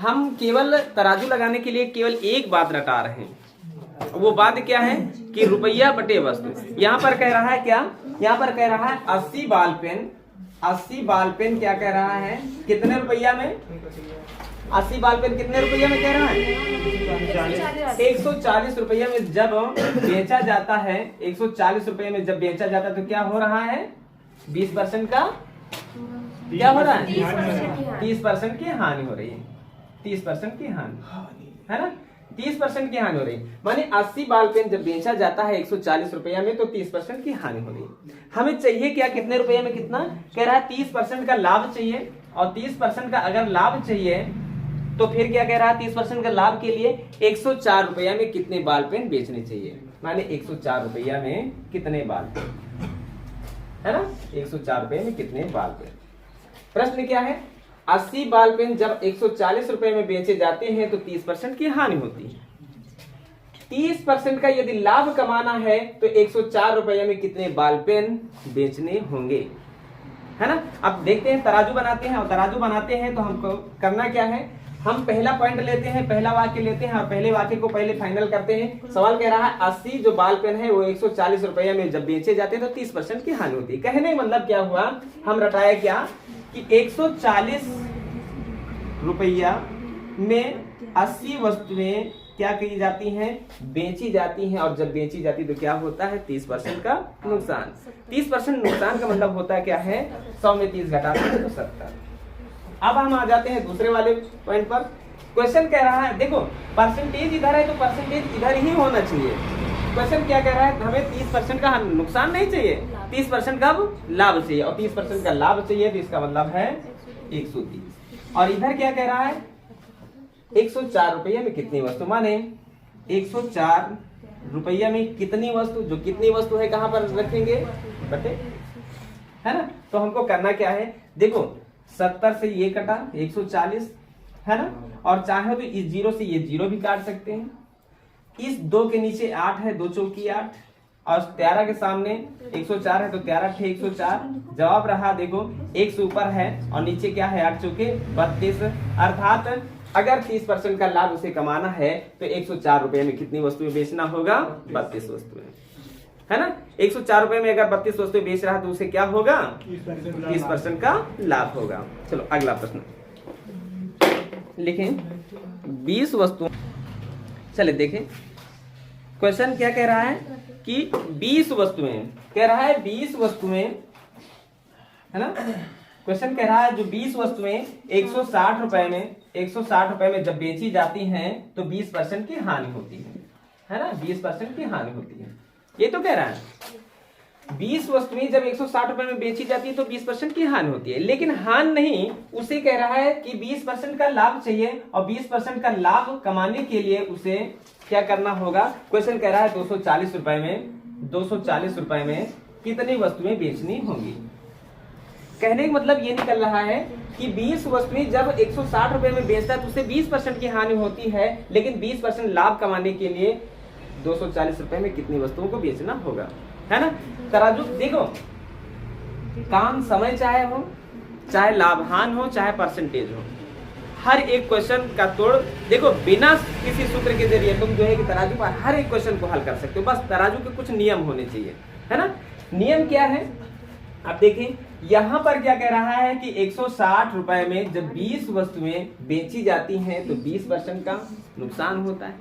हम केवल तराजू लगाने के लिए केवल एक बात रटा रहे हैं, वो बात क्या है कि रुपया बटे वस्तु। यहाँ पर कह रहा है क्या, यहाँ पर कह रहा है 80 बाल पेन, 80 बाल पेन क्या कह रहा है, कितने रुपया में, 80 बाल पेन कितने रुपया में कह रहा है, 140 रुपया में जब बेचा जाता है, 140 रुपये में जब बेचा जाता है तो क्या हो रहा है, 20% का क्या हो रहा है, 30% की हानि हो रही है, 30% की हानि है ना, 30% की हानि हो रही है। माने 80 बाल पेन जब बेचा जाता है 140 रुपया में तो 30% की हानि हो रही है। हमें चाहिए क्या, कितने रुपये में कितना, कह रहा है 30% का लाभ चाहिए, और 30% का अगर लाभ चाहिए तो फिर क्या कह रहा है, 30% का लाभ के लिए 104 रुपया में कितने बाल पेन बेचने चाहिए। माने 104 रुपया में कितने बाल पेन, है ना, 104 रुपये में कितने बाल पेन। प्रश्न क्या है, 80 बाल पेन जब 140 रुपए में बेचे जाते हैं तो 30% की हानि होती है। 30% का यदि लाभ कमाना है तो 104 रुपए में कितने बाल पेन बेचने होंगे, है ना। अब देखते हैं, तराजू बनाते हैं, और तराजू बनाते हैं तो हमको करना क्या है, हम पहला पॉइंट लेते हैं, पहला वाक्य लेते हैं और पहले वाक्य को पहले फाइनल करते हैं। सवाल कह रहा है 80 जो बाल पेन है वो 140 रुपए में जब बेचे जाते हैं तो 30% की हानि होती है। कहने का मतलब क्या हुआ, हम रटाया क्या कि 140 रुपया में 80 वस्तुएं क्या की जाती हैं, बेची जाती हैं, और जब बेची जाती तो क्या होता है, 30% का नुकसान। 30% नुकसान का मतलब होता है क्या है, 100 में 30 घटाते हैं तो 70। अब हम आ जाते हैं दूसरे वाले पॉइंट पर। क्वेश्चन कह रहा है, देखो परसेंटेज इधर है तो परसेंटेज इधर ही होना चाहिए। क्वेश्चन क्या कह रहा है, हमें 30% का नुकसान नहीं चाहिए, 30% का लाभ चाहिए, और 30% का लाभ चाहिए तो इसका मतलब है 130। और इधर क्या कह रहा है, 104 रुपया में कितनी वस्तु, माने 104 रुपया में कितनी वस्तु, जो कितनी वस्तु है कहां पर रखेंगे, बटे, है ना। तो हमको करना क्या है, देखो 70 से ये कटा 140, है ना, और चाहे तो इस 0 से ये 0 भी काट सकते हैं। इस 2 के नीचे 8 है, 2 चौकी 8, और 13 के सामने 104 है तो 13 × 104, जवाब रहा देखो 1 से ऊपर है और नीचे क्या है, 8 चौके 32। अर्थात अगर 30% का लाभ उसे कमाना है तो 104 रुपए में कितनी वस्तुएं बेचना होगा, 32 वस्तुएं, है ना। 104 रुपए में अगर 32 वस्तुएं बेच रहा है तो उसे क्या होगा, 30% का लाभ होगा। चलो अगला प्रश्न लिखें, 20 वस्तु, चले देखें क्वेश्चन क्या कह रहा है कि 20 वस्तुएं, कह रहा है 20 वस्तुएं, है ना। क्वेश्चन कह रहा है जो 20 वस्तुएं 160 रुपए में, 160 रुपए में जब बेची जाती हैं तो 20% की हानि होती है ना, 20% की हानि होती है। ये तो कह रहा है 20 वस्तुएं जब 160 रुपए में बेची जाती है तो 20% की हानि होती है, लेकिन हानि नहीं, उसे कह रहा है कि 20% का लाभ चाहिए, और 20% का लाभ कमाने के लिए उसे क्या करना होगा। क्वेश्चन कह रहा है 240 रुपए में, 240 रुपए में कितनी वस्तुएं बेचनी होंगी। कहने का मतलब ये निकल रहा है कि 20 वस्तुएं जब 160 रुपए में बेचता है तो उसे 20% की हानि होती है, लेकिन 20% लाभ कमाने के लिए 240 रुपए में कितनी वस्तुओं को बेचना होगा, है ना। तराजू देखो, काम समय चाहे हो, चाहे लाभान हो, चाहे परसेंटेज हो, हर एक क्वेश्चन का तोड़ देखो, बिना किसी सूत्र के जरिए तुम जो है कि तराजू पर हर एक क्वेश्चन को हल कर सकते हो। बस तराजू के कुछ नियम होने चाहिए, है ना। नियम क्या है, आप देखिए यहां पर क्या कह रहा है कि 160 रुपए में जब 20 वस्तुएं बेची जाती हैं तो 20% का नुकसान होता है,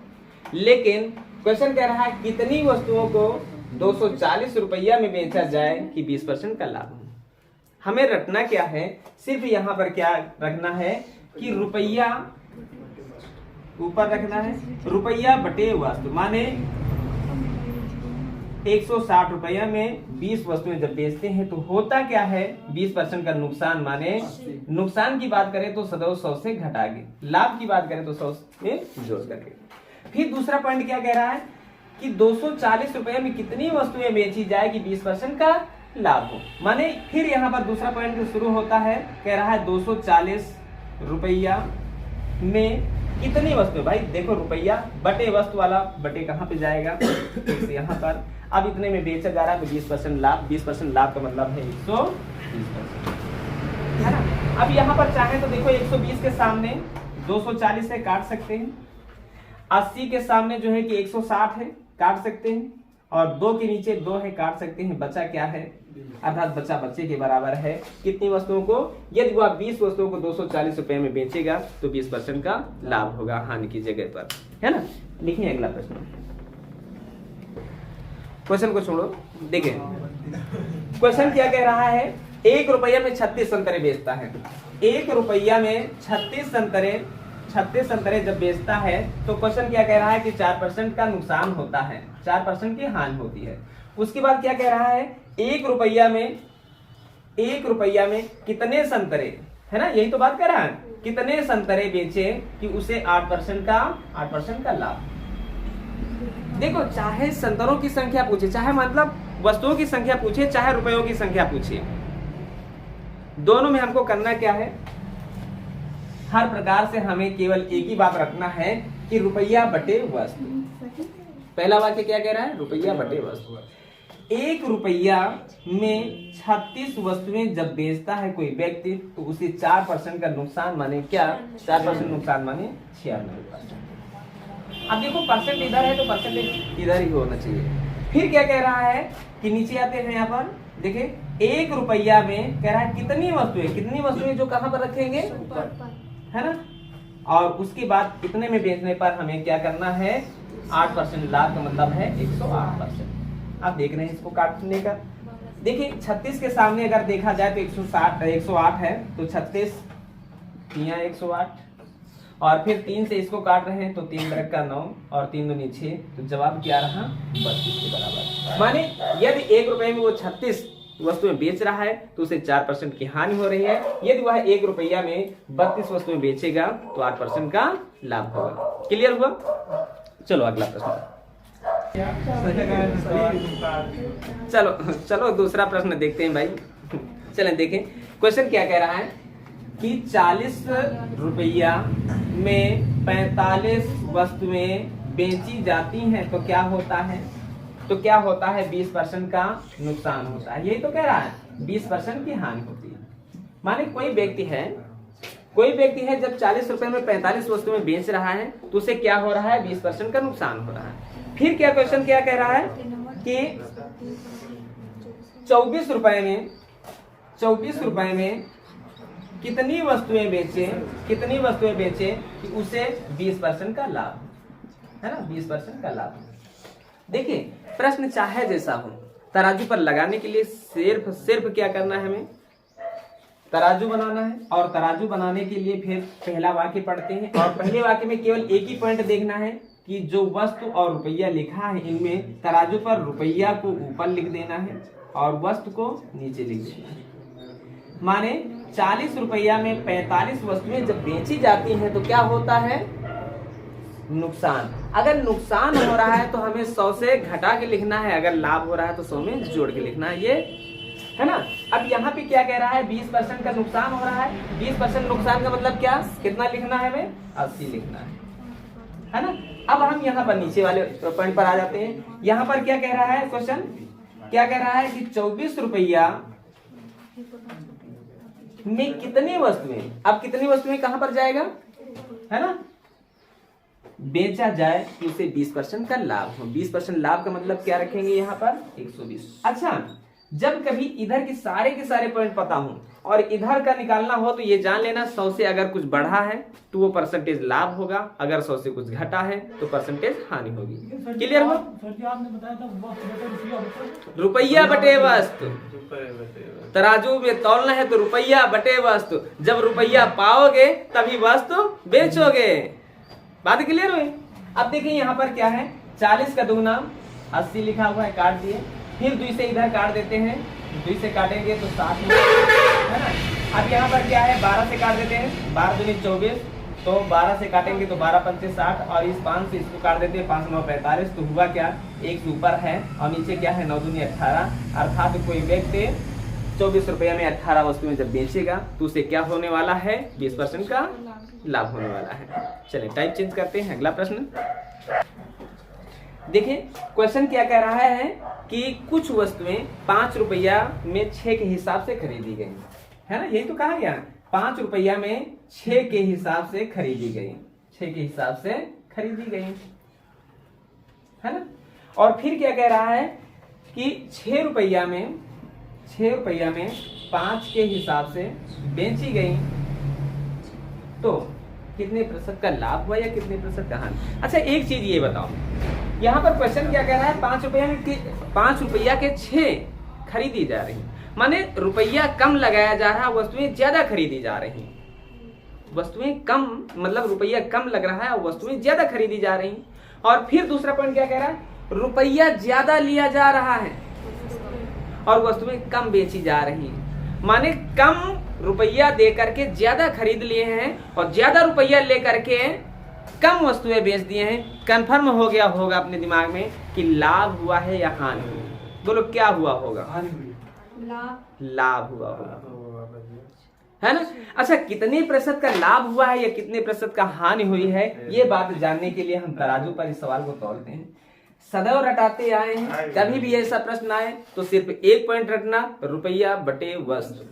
लेकिन क्वेश्चन कह रहा है कितनी वस्तुओं को 240 रुपया में बेचा जाए कि 20% का लाभ हो। हमें रखना क्या है, सिर्फ यहाँ पर क्या रखना है कि रुपया ऊपर रखना है, रुपया बटे वस्तु, माने 160 रुपया में 20 वस्तुएं जब बेचते हैं तो होता क्या है, 20% का नुकसान, माने नुकसान की बात करें तो 100 से घटा के, लाभ की बात करें तो 100 में जोड़ करके। फिर दूसरा पॉइंट क्या कह रहा है कि 240 रुपए में कितनी वस्तुएं बेची जाए कि 20% का लाभ हो। माने फिर यहाँ पर दूसरा पॉइंट शुरू होता है, कह रहा है 240 रुपया में कितनी वस्तु, भाई देखो रुपया बटे वस्तु वाला बटे कहाँ पे जाएगा, यहाँ पर। अब इतने में बेचा जा रहा है तो 20% लाभ, 20% लाभ का मतलब है 120%, है ना। अब यहाँ पर चाहे तो देखो 120 के सामने 240 है, काट सकते हैं। 80 के सामने जो है कि 160 है, काट सकते हैं। और 2 के नीचे 2 है, काट सकते हैं। बचा क्या है, अर्थात बचा बच्चे के बराबर है कितनी वस्तुओं को, यदि वह 20 वस्तुओं को 240 रुपए में बेचेगा तो 20% का लाभ होगा हानि की जगह पर, है ना। लिखिए अगला प्रश्न। क्वेश्चन को छोड़ो, देखिए क्वेश्चन क्या कह रहा है। 1 रुपया में 36 संतरे बेचता है। 1 रुपया में 36 संतरे जब बेचता है तो क्वेश्चन क्या कह रहा है कि 4% का नुकसान होता है, 4% की हानि होती है। उसके बाद क्या कह रहा है, 1 रुपया में कितने संतरे, है ना, यही तो बात कर रहा है, कितने संतरे बेचे कि उसे 8% का लाभ। देखो, चाहे संतरों की संख्या पूछे, चाहे मतलब वस्तुओं की संख्या पूछे, चाहे रुपयों की संख्या पूछे, दोनों में हमको करना क्या है, हर प्रकार से हमें केवल एक ही बात रखना है कि रुपया बटे वस्तु। पहला वाक्य क्या कह रहा है, रुपया बटे वस्तु। 1 रुपया में 36 वस्तुएं जब बेचता है कोई व्यक्ति तो उसे 4% का नुकसान माने क्या, 4% नुकसान माने 96%। अब देखो परसेंट इधर है तो परसेंटेज इधर ही होना चाहिए। फिर क्या कह रहा है कि नीचे आते हैं यहाँ पर, देखिए 1 रुपया में कह रहा है कितनी वस्तुएं जो कहाँ पर रखेंगे, है ना। और उसके बाद कितने में बेचने पर हमें क्या करना है, 8% लाभ का मतलब है 108%। आप देख रहे हैं इसको काटने का। देखिए 36 के सामने अगर देखा जाए तो 108 है, तो 36 यहाँ 108 और फिर 3 से इसको काट रहे हैं तो 3 बरक का 9 और 3 दूनी 6, तो जवाब क्या रहा, 32 के बराबर। माने यदि 1 रुपए में वो 36 वस्तुएं बेच रहा है तो उसे 4% की हानि हो रही है। यदि वह 1 रुपया में 32 वस्तुएं बेचेगा तो 8% का लाभ होगा। क्लियर हुआ। चलो अगला प्रश्न। चलो दूसरा प्रश्न देखते हैं भाई। चलें देखें क्वेश्चन क्या कह रहा है कि 40 रुपया में 45 वस्तुएं बेची जाती हैं तो क्या होता है, 20% का नुकसान होता है। यही तो कह रहा है, 20% की हानि होती है। माने कोई व्यक्ति है जब 40 रुपए में 45 वस्तुएं बेच रहा है तो उसे क्या हो रहा है, 20% का नुकसान हो रहा है। फिर क्या क्वेश्चन क्या कह रहा है कि 24 रुपए में कितनी वस्तुएं बेचे कि उसे 20% का लाभ, है ना, 20% का लाभ। देखिए प्रश्न चाहे जैसा हो, तराजू पर लगाने के लिए सिर्फ क्या करना है, हमें तराजू बनाना है। और तराजू बनाने के लिए फिर पहला वाक्य पढ़ते हैं और पहले वाक्य में केवल एक ही पॉइंट देखना है कि जो वस्तु और रुपया लिखा है इनमें तराजू पर रुपया को ऊपर लिख देना है और वस्तु को नीचे लिख देना है। माने 40 रुपया में 45 वस्तुएं जब बेची जाती हैं तो क्या होता है, नुकसान। अगर नुकसान हो रहा है तो हमें 100 से घटा के लिखना है, अगर लाभ हो रहा है तो 100 में जोड़ के लिखना है, ये है ना। अब यहाँ पे क्या कह रहा है, 20% का नुकसान हो रहा है। 20% नुकसान का मतलब क्या, कितना लिखना है हमें, 80 लिखना है ना। अब हम यहाँ पर नीचे वाले पॉइंट पर आ जाते हैं। यहाँ पर क्या कह रहा है क्वेश्चन, क्या कह रहा है कि 24 रुपया में कितनी वस्तुएं, अब कितनी वस्तुएं कहां पर जाएगा, है ना, बेचा जाए कि उसे 20% का लाभ हो। 20% लाभ का मतलब क्या रखेंगे यहाँ पर, 120। अच्छा, जब कभी इधर के सारे पॉइंट पता हो और इधर का निकालना हो तो ये जान लेना 100 से अगर कुछ बढ़ा है तो वो परसेंटेज लाभ होगा, अगर 100 से कुछ घटा है तो परसेंटेज हानि होगी। क्लियर हो। रुपया बटे वस्तु, तराजू में तौलना है तो रुपया बटे वस्तु। जब रुपया पाओगे तभी वस्तु बेचोगे। बात क्लियर हुई। अब देखिए यहाँ पर क्या है, 40 का दुगना 80 लिखा हुआ है, काट दिए। फिर 2 से इधर काट देते हैं, 2 से काटेंगे तो 60 है ना। अब यहाँ पर क्या है, 12 से काट देते हैं, 12 दूनी 24, तो 12 से काटेंगे तो 12 पंचे 60 और इस 5 से इसको काट देते हैं, 5 9 45। तो हुआ क्या, 1 ऊपर है और नीचे क्या है, 9 दूनी 18। अर्थात कोई व्यक्ति 24 रुपया में 18 वस्तुएं जब बेचेगा तो उसे क्या होने वाला है, 20% का लाभ होने वाला है। चलिए टाइप चेंज करते हैं, अगला प्रश्न देखिए। क्वेश्चन क्या कह रहा है कि कुछ वस्तुएं 5 रुपया में 6 के हिसाब से खरीदी गई, है ना, यही तो कहा गया। 5 रुपया में 6 के हिसाब से खरीदी गई, 6 के हिसाब से खरीदी गई, है ना। और फिर क्या कह रहा है कि 6 रुपया में 5 के हिसाब से बेची गई, तो कितने प्रतिशत का लाभ हुआ या कितने प्रतिशत का हानि। अच्छा एक चीज ये बताओ, यहाँ पर क्वेश्चन क्या कह रहा है, 5 रुपया के 6 खरीदी जा रही, माने रुपया कम लगाया जा रहा है, वस्तुएं ज्यादा खरीदी जा रही, वस्तुएं कम मतलब रुपया कम लग रहा है और वस्तुएं ज्यादा खरीदी जा रही। और फिर दूसरा पॉइंट क्या कह रहा है, रुपया ज्यादा लिया जा रहा है और वस्तुएं कम बेची जा रही हैं, माने कम रुपया दे करके ज्यादा खरीद लिए हैं और ज्यादा रुपया लेकर के कम वस्तुएं बेच दिए हैं। कंफर्म हो गया होगा अपने दिमाग में कि लाभ हुआ है या हानि हुई, बोलो क्या हुआ होगा, लाभ हुआ होगा, है ना। अच्छा कितने प्रतिशत का लाभ हुआ है या कितने प्रतिशत का हानि हुई है, ये बात जानने के लिए हम तराजू पर इस सवाल को तौलते हैं। सदैव रटाते आए हैं, कभी भी ऐसा प्रश्न आए तो सिर्फ एक पॉइंट रटना, रुपया बटे वस्तु।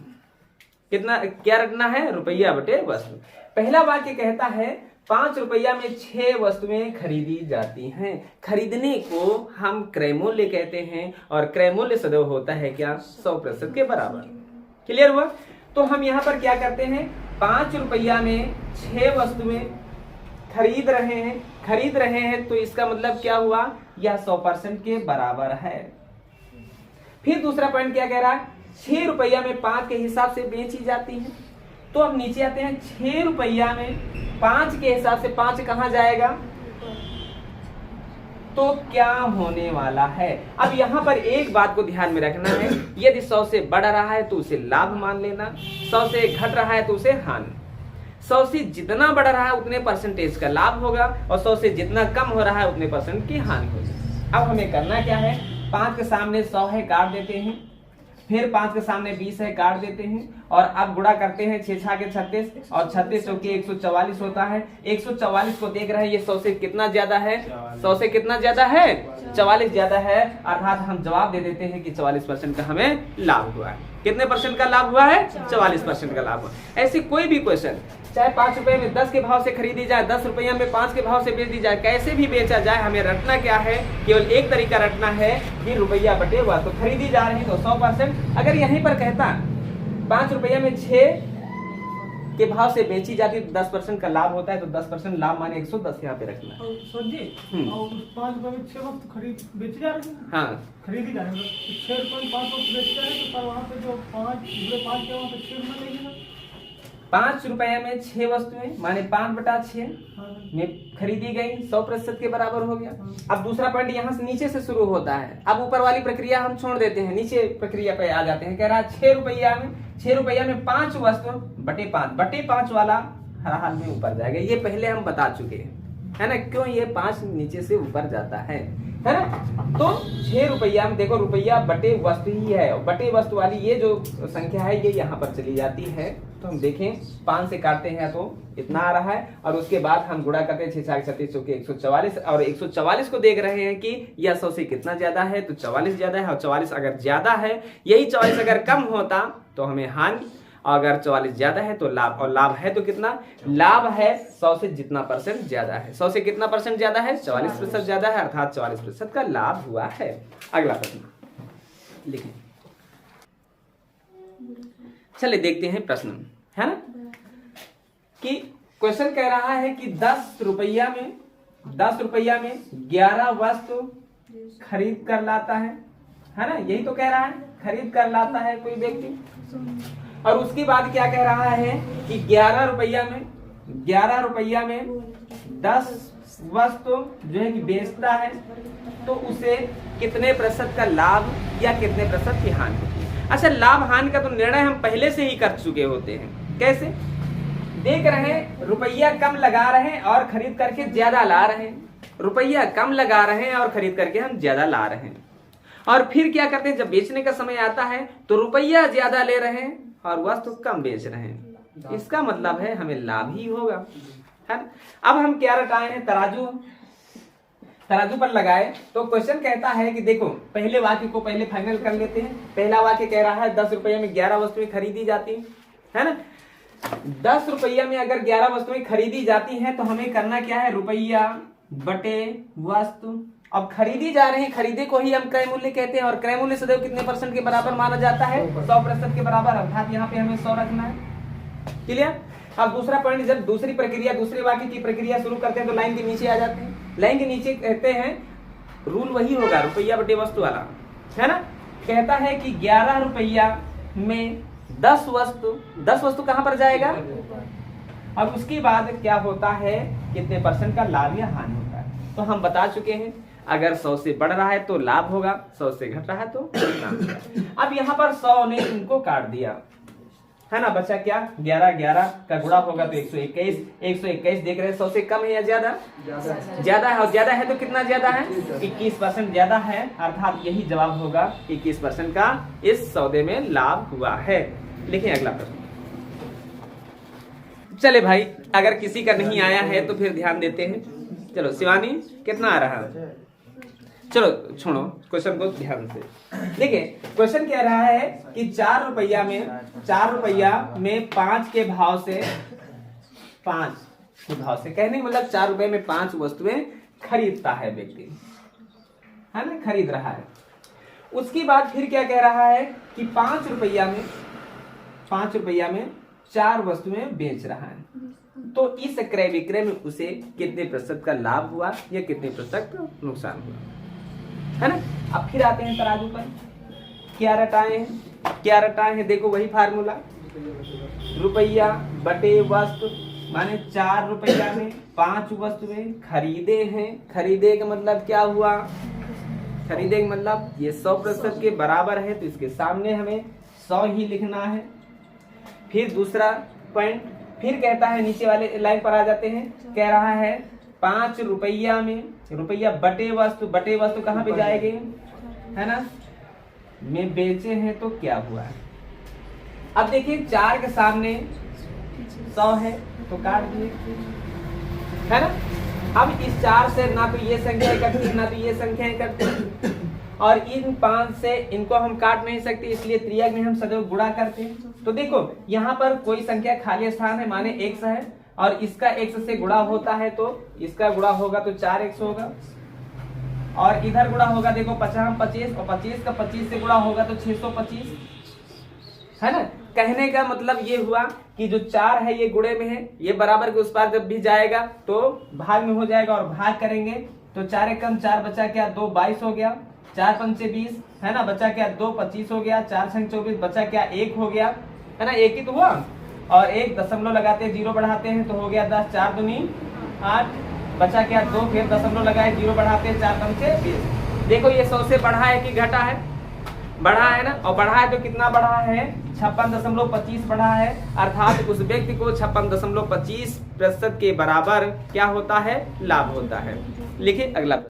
कितना क्या रटना है, रुपया बटे वस्तु। पहला वाक्य कहता है 5 रुपया में 6 वस्तुएं खरीदी जाती हैं। खरीदने को हम क्रय मूल्य कहते हैं और क्रय मूल्य सदैव होता है क्या, 100% के बराबर। क्लियर हुआ। तो हम यहाँ पर क्या करते हैं, 5 रुपया में 6 वस्तुएं खरीद रहे हैं तो इसका मतलब क्या हुआ, यह 100% के बराबर है। फिर दूसरा पॉइंट क्या कह रहा है, 6 रुपया में 5 के हिसाब से बेची जाती है। तो अब नीचे आते हैं, 6 रुपया में 5 के हिसाब से 5 कहां जाएगा, तो क्या होने वाला है। अब यहाँ पर एक बात को ध्यान में रखना है, यदि 100 से बढ़ रहा है तो उसे लाभ मान लेना, 100 से घट रहा है तो उसे हानि। 100 से जितना बढ़ रहा है उतने परसेंटेज का लाभ होगा और 100 से जितना कम हो रहा है उतने परसेंट की हानि होगी। अब हमें करना क्या है, 5 के सामने 100 है काट देते हैं, फिर 5 के सामने 20 है काट देते हैं और अब गुणा करते हैं, 6 6 के 36 और 36 चौके 144 होता है। 144 को देख रहे हैं, ये 100 से कितना ज्यादा है, 100 से कितना ज्यादा है, 44 ज्यादा है, अर्थात हम जवाब दे देते हैं कि 44% का हमें लाभ हुआ है। कितने परसेंट का लाभ हुआ है, 44% का लाभ हुआ। ऐसी कोई भी क्वेश्चन, चाहे 5 रुपए में 10 के भाव से खरीदी जाए, 10 रुपया में 5 के भाव से बेच दी जाए, कैसे भी बेचा जाए, हमें रटना क्या है, केवल एक तरीका रटना है कि रुपया बटे हुआ। तो खरीदी जा रही तो 100%। अगर यहीं पर कहता 5 रुपया में 6 के भाव से बेची जाती तो 10% का लाभ होता है, तो 10% लाभ माने 110 यहाँ पे रखना है। 5 रुपए में 6 वक्त बेची जा रही है, हाँ खरीदी जा रही है, 6 रुपए में 5 वक्त बेची जा रही है, तो वहाँ पे जो 5 के वहाँ पे 6 रुपए लगेगा। 5 रुपया में 6 वस्तुएं माने 5/6 में खरीदी गई, 100% के बराबर हो गया। अब दूसरा पॉइंट यहाँ से नीचे से शुरू होता है, अब ऊपर वाली प्रक्रिया हम छोड़ देते हैं, नीचे प्रक्रिया पे आ जाते हैं। कह रहा है 6 रुपया में 5 वस्तु बटे 5 वाला हर हाल में ऊपर जाएगा। ये पहले हम बता चुके हैं, है ना, क्यों ये 5 नीचे से ऊपर जाता है ना। तो 6 रुपया में देखो, रुपया बटे वस्तु ही है, बटे वस्तु वाली ये जो संख्या है ये यहाँ पर चली जाती है। तो हम देखें 5 से काटते हैं तो इतना आ रहा है और उसके बाद हम गुणा करते हैं 6 6 36 चौके 144 और 144 को देख रहे हैं कि यह 100 से कितना ज्यादा है, तो 44 ज्यादा है और 44 अगर ज्यादा है, यही 44 अगर कम होता तो हमें हानि, अगर 44 ज्यादा है तो लाभ। और लाभ है तो कितना, लाभ है 100 से जितना परसेंट ज्यादा है। 100 से कितना परसेंट ज्यादा है, 44% ज्यादा है, अर्थात 44% का लाभ हुआ है। अगला प्रश्न लिखें, चलिए देखते हैं प्रश्न, है ना, कि क्वेश्चन कह रहा है कि 10 रुपया में 11 वस्तु खरीद कर लाता है ना, यही तो कह रहा है, खरीद कर लाता है कोई व्यक्ति। और उसके बाद क्या कह रहा है कि 11 रुपया में 10 वस्तु जो है कि बेचता है, तो उसे कितने प्रतिशत का लाभ या कितने प्रतिशत की हानि होती है। अच्छा, लाभ हानि का तो निर्णय हम पहले से ही कर चुके होते हैं। कैसे, देख रहे हैं रुपया कम लगा रहे हैं और खरीद करके ज्यादा ला रहे हैं, रुपया कम लगा रहे हैं और खरीद करके हम ज्यादा ला रहे हैं। और फिर क्या करते हैं, जब बेचने का समय आता है तो रुपया ज्यादा ले रहे हैं और वस्तु कम बेच रहे हैं, इसका मतलब है हमें लाभ ही होगा, है ना। अब हम क्या रटाए हैं, तराजू पर लगाए तो क्वेश्चन कहता है कि देखो पहले वाक्य को पहले फाइनल कर लेते हैं। पहला वाक्य कह रहा है 10 रुपये में 11 वस्तुएं खरीदी जाती है ना। 10 रुपया में अगर 11 वस्तुएं खरीदी जाती हैं तो हमें करना क्या है, रुपया बटे वस्तु। अब खरीदी जा रही, खरीदे को ही हम क्रय मूल्य कहते हैं, और क्रय मूल्य सदैव कितने % के बराबर माना जाता है, 100% के बराबर, अर्थात यहाँ पे हमें 100 रखना है। क्लियर। अब दूसरा पॉइंट, जब दूसरी प्रक्रिया, दूसरे वाक्य की प्रक्रिया शुरू करते हैं तो लाइन के नीचे आ जाते हैं। लाइन के नीचे कहते हैं रूल वही होगा, रुपया बटे वस्तु वाला, है ना। कहता है कि 11 रुपया में 10 वस्तु कहां पर जाएगा। अब उसके बाद क्या होता है, कितने % का लाभ या हानि होता है। तो हम बता चुके हैं, अगर 100 से बढ़ रहा है तो लाभ होगा, 100 से घट रहा है तो नुकसान होगा। अब यहाँ पर 100 ने इनको काट दिया, है ना, बचा क्या, 11 का गुणा होगा तो 121 देख रहे हैं, 100 से कम है या ज्यादा, ज्यादा है, और ज्यादा है तो कितना ज्यादा है, 21% ज्यादा है, अर्थात यही जवाब होगा, 21% का इस सौदे में लाभ हुआ है। लिखिए अगला प्रश्न। चले भाई, अगर किसी का नहीं आया है तो फिर ध्यान देते हैं। चलो शिवानी, कितना आ रहा है, चलो छोड़ो क्वेश्चन को ध्यान से। देखिए क्वेश्चन कह रहा है कि 4 रुपया में 5 के भाव से, 5 के भाव से कहने का मतलब 4 रुपए में 5 वस्तुएं खरीदता है व्यक्ति, है ना, खरीद रहा है। उसके बाद फिर क्या कह रहा है कि 5 रुपया में 4 वस्तुएं बेच रहा है, तो इस क्रय विक्रय में उसे कितने % का लाभ हुआ या कितने % का नुकसान हुआ, है ना। अब फिर आते हैं तराजू पर, क्या रटाए हैं, देखो वही फार्मूला, रुपया बटे वस्तु, माने 4 रुपया में 5 वस्तुएं खरीदे हैं। खरीदे का मतलब क्या हुआ, खरीदे का मतलब ये 100% के बराबर है, तो इसके सामने हमें 100 ही लिखना है। फिर दूसरा पॉइंट, फिर कहता है, नीचे वाले लाइन पर आ जाते हैं, कह रहा है 5 रुपया में, रुपया बटे वस्तु कहाँ पे जाएंगे, है ना, में बेचे हैं तो क्या हुआ है। अब देखिए 4 के सामने 100 है तो काट दिए, है ना। अब इस 4 से ना तो ये संख्या कटती ना तो ये संख्या कटती, और इन 5 से इनको हम काट नहीं सकते, इसलिए त्रियक में हम सदैव गुणा करते हैं। तो देखो यहाँ पर कोई संख्या खाली स्थान है, माने x है, और इसका x से गुणा होता है तो इसका गुणा होगा तो 4x होगा, और इधर गुणा होगा, देखो 50 और 25 का 25 से गुणा होगा तो 625, है ना। कहने का मतलब ये हुआ कि जो 4 है ये गुणे में है, ये बराबर के उस पार जब भी जाएगा तो भाग में हो जाएगा, और भाग करेंगे तो 4 एक कम 4 बचा क्या, 2 22 हो गया, 4 पंचे 20, है ना, बचा क्या 2 25 हो गया, 4 छंग 24, बचा क्या 1 हो गया, है ना, 1 ही तो हुआ, और 1 दशमलव लगाते हैं, 0 बढ़ाते हैं तो हो गया 10, 4 दूनी 8, बचा क्या 2, फिर दशमलव लगाए, 0 बढ़ाते हैं, 4 पंचे 20। देखो ये 100 से बढ़ा है कि घटा है, बढ़ा है ना, और बढ़ा है तो कितना बढ़ा है, 56.25 बढ़ा है, अर्थात उस व्यक्ति को 56.25% के बराबर क्या होता है, लाभ होता है। लिखिए अगला।